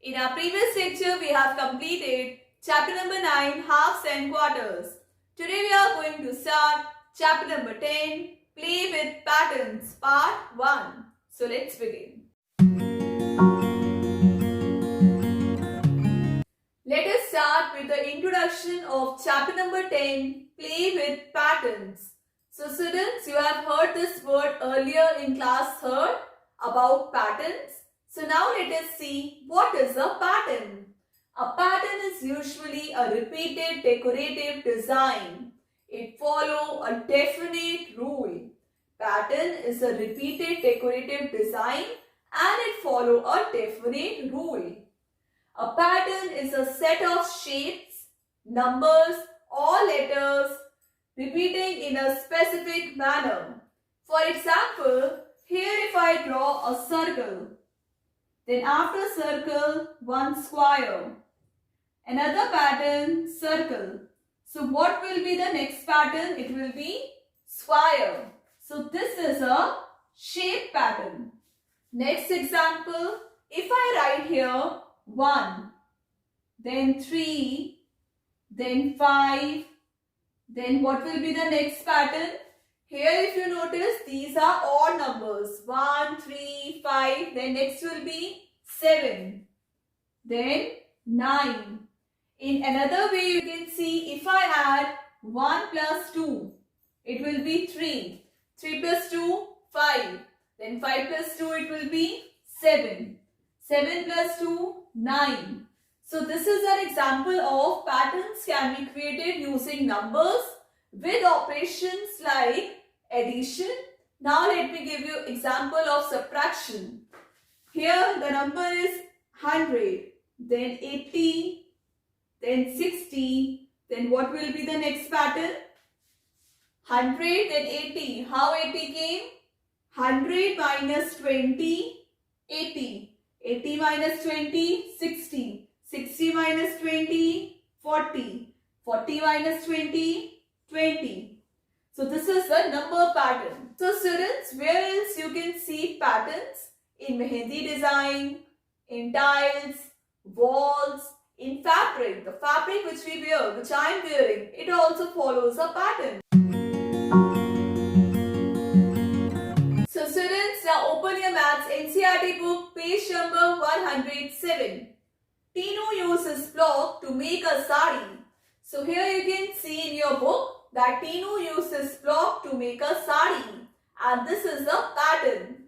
In our previous lecture, we have completed chapter number 9, halves and quarters. Today we are going to start chapter number 10, play with patterns, part 1. So let's begin. Let us start with the introduction of chapter number 10, play with patterns. So students, you have heard this word earlier in class 3rd about patterns. So now let us see what is a pattern. A pattern is usually a repeated decorative design. It follows a definite rule. Pattern is a repeated decorative design and it follows a definite rule. A pattern is a set of shapes, numbers or letters repeating in a specific manner. For example, here if I draw a circle, then after circle, one square. Another pattern, circle. So what will be the next pattern? It will be square. So this is a shape pattern. Next example, if I write here 1, then 3, then 5, then what will be the next pattern? Here if you notice, these are odd numbers. 1, 3, 5, then next will be 7, then 9. In another way you can see, if I add 1 plus 2, it will be 3. 3 plus 2, 5. Then 5 plus 2, it will be 7. 7 plus 2, 9. So this is an example of patterns can be created using numbers with operations like addition. Now let me give you example of subtraction. Here the number is 100, then 80, then 60, then what will be the next pattern? 100, then 80. How 80 came? 100 minus 20, 80. 80 minus 20, 60. 60 minus 20, 40. 40 minus 20, 20. So this is the number pattern. So students, where else you can see patterns? In mehendi design, in tiles, walls, in fabric. The fabric which we wear, which I am wearing, it also follows a pattern. So students, now open your Maths NCERT book, page number 107. Tinu uses block to make a sari. So here you can see in your book that Tinu uses block to make a sari. And this is the pattern.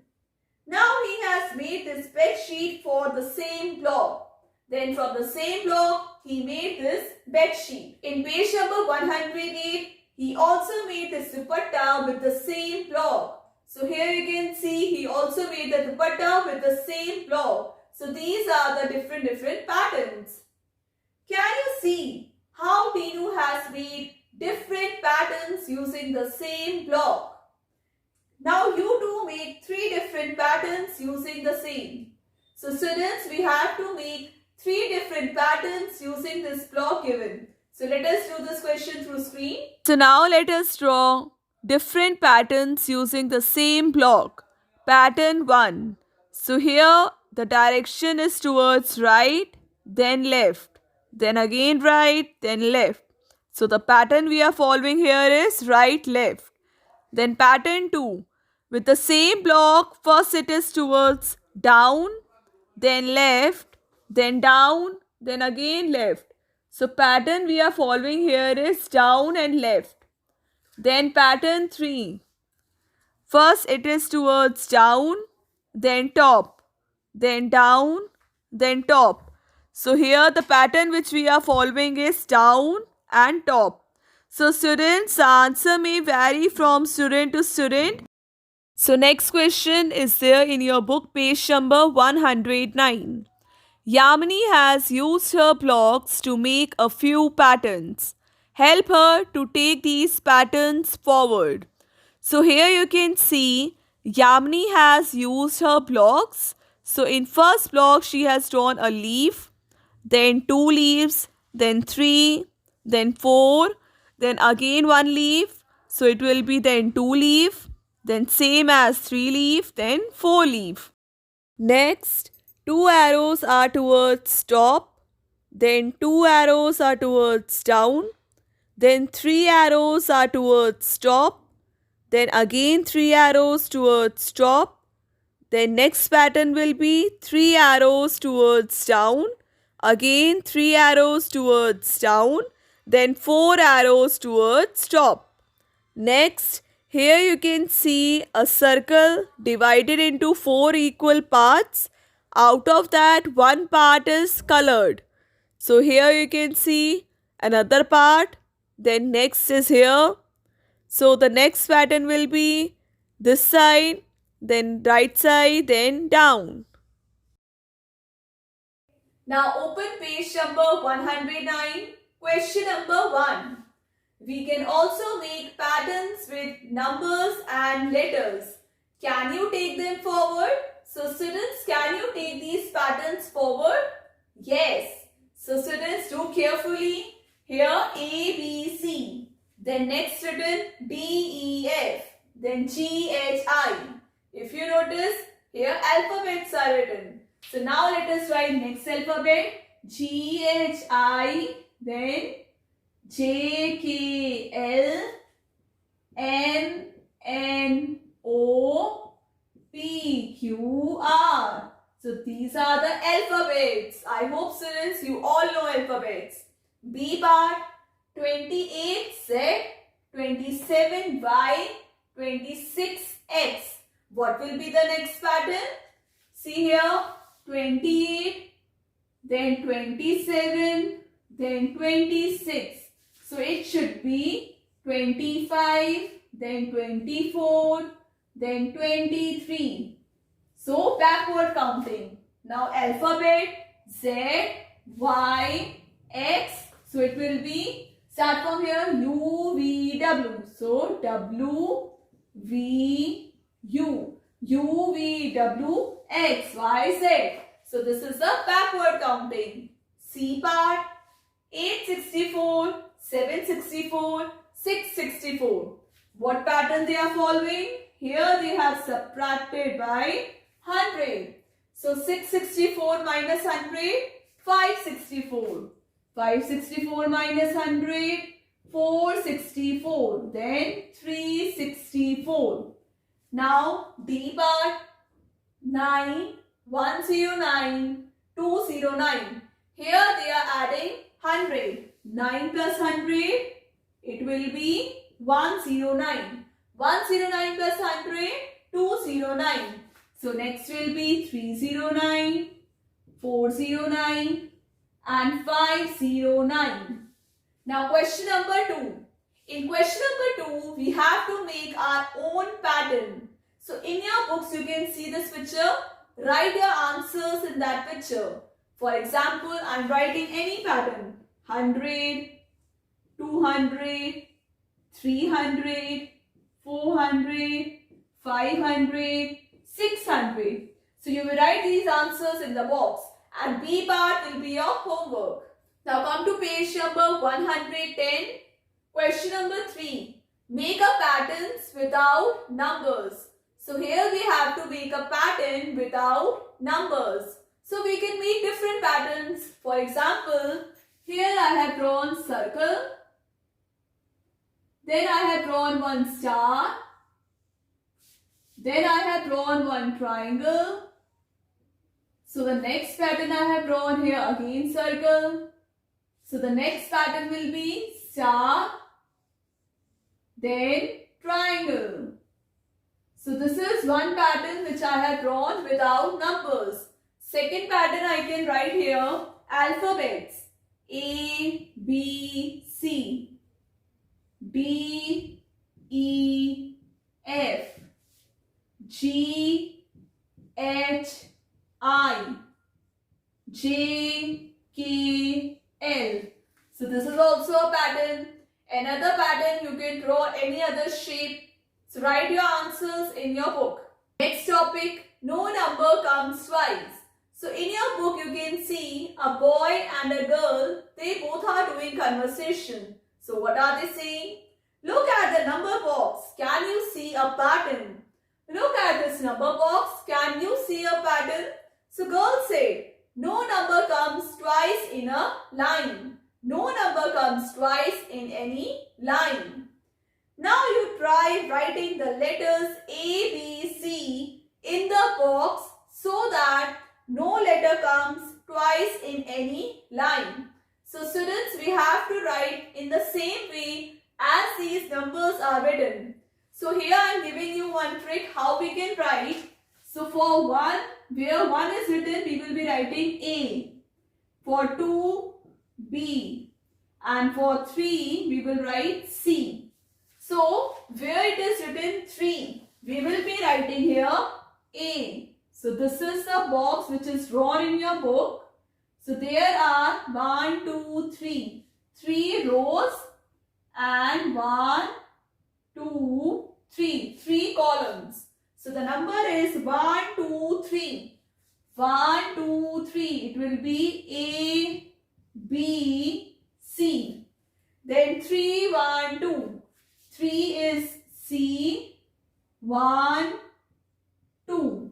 Now he has made this bed sheet for the same block. Then from the same block, he made this bed sheet. In page number 108, he also made this dupatta with the same block. So here you can see he also made the dupatta with the same block. So these are the different patterns. Can you see how Tinu has made different patterns using the same block? Now you too make 3 different patterns using the same. So students, we have to make 3 different patterns using this block given. So let us do this question through screen. So now let us draw different patterns using the same block. Pattern 1. So here the direction is towards right, then left, then again right, then left. So the pattern we are following here is right, left. Then pattern 2. With the same block, first it is towards down, then left, then down, then again left. So pattern we are following here is down and left. Then pattern 3. First it is towards down, then top, then down, then top. So here the pattern which we are following is down and top. So students, the answer may vary from student to student. So next question is there in your book, page number 109. Yamini has used her blocks to make a few patterns. Help her to take these patterns forward. So here you can see Yamini has used her blocks. So in first block she has drawn a leaf, then 2 leaves, then 3, then 4, then again 1 leaf. So it will be then 2 leaf, then same as 3 leaf, then 4 leaf. Next, 2 arrows are towards top, then 2 arrows are towards down, then 3 arrows are towards top, then again 3 arrows towards top, then next pattern will be 3 arrows towards down, again 3 arrows towards down, then 4 arrows towards top. Next, here you can see a circle divided into 4 equal parts. Out of that, one part is colored. So here you can see another part. Then next is here. So the next pattern will be this side, then right side, then down. Now open page number 109. Question number 1. We can also make patterns with numbers and letters. Can you take them forward? So students, can you take these patterns forward? Yes. So students, do carefully. Here A, B, C. Then next written D, E, F. Then G, H, I. If you notice, here alphabets are written. So now let us write next alphabet. G, H, I. Then J, K, L, M, N, O, P, Q, R. So these are the alphabets. I hope students you all know alphabets. B part 28Z, 27Y, 26X. What will be the next pattern? See here 28, then 27, then 26. So it should be 25, then 24, then 23. So backward counting. Now alphabet Z, Y, X. So it will be, start from here, U, V, W. So W, V, U. U, V, W, X, Y, Z. So this is the backward counting. C part 864, 764, 664. What pattern they are following? Here they have subtracted by 100. So 664 minus 100, 564. 564 minus 100, 464. Then 364. Now D part 9, 109, 209. Here they are adding 100. 9 plus 100, it will be 109. 109 plus 100, 209. So next will be 309, 409 and 509. Now question number 2. In question number 2, we have to make our own pattern. So in your books, you can see this picture. Write your answers in that picture. For example, I am writing any pattern. 100, 200, 300, 400, 500, 600. So you will write these answers in the box and B part will be your homework. Now come to page number 110. Question number 3. Make a patterns without numbers. So here we have to make a pattern without numbers. So we can make different patterns. For example, here I have drawn circle. Then I have drawn one star. Then I have drawn one triangle. So the next pattern I have drawn here again circle. So the next pattern will be star. Then triangle. So this is one pattern which I have drawn without numbers. Second pattern I can write here alphabets. A, B, C, D, E, F, G, H, I, J, K, L. So this is also a pattern. Another pattern, you can draw any other shape. So write your answers in your book. Next topic, no number comes twice. So in your book you can see a boy and a girl, they both are doing conversation. So what are they saying? Look at the number box. Can you see a pattern? Look at this number box. Can you see a pattern? So girls say, no number comes twice in a line. No number comes twice in any line. Now you try writing the letters A, B, C in the box so that no letter comes twice in any line. So students, we have to write in the same way as these numbers are written. So here I am giving you one trick how we can write. So for 1, where 1 is written, we will be writing A. For 2, B. And for 3, we will write C. So where it is written 3, we will be writing here A. So this is the box which is drawn in your book. So there are 1, 2, 3. 3 rows and 1, 2, 3. 3 columns. So the number is 1, 2, 3. 1, 2, 3. It will be A, B, C. Then 3, 1, 2. 3 is C, 1, 2.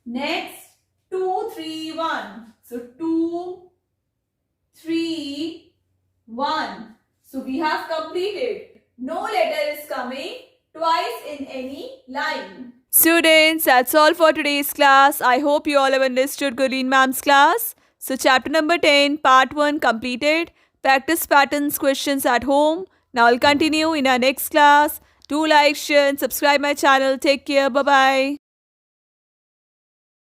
Next, 2, 3, 1. So 2, 3, 1. So we have completed. No letter is coming twice in any line. Students, that's all for today's class. I hope you all have understood Gurleen ma'am's class. So chapter number 10, part 1 completed. Practice patterns questions at home. Now I'll continue in our next class. Do like, share and subscribe my channel. Take care. Bye-bye.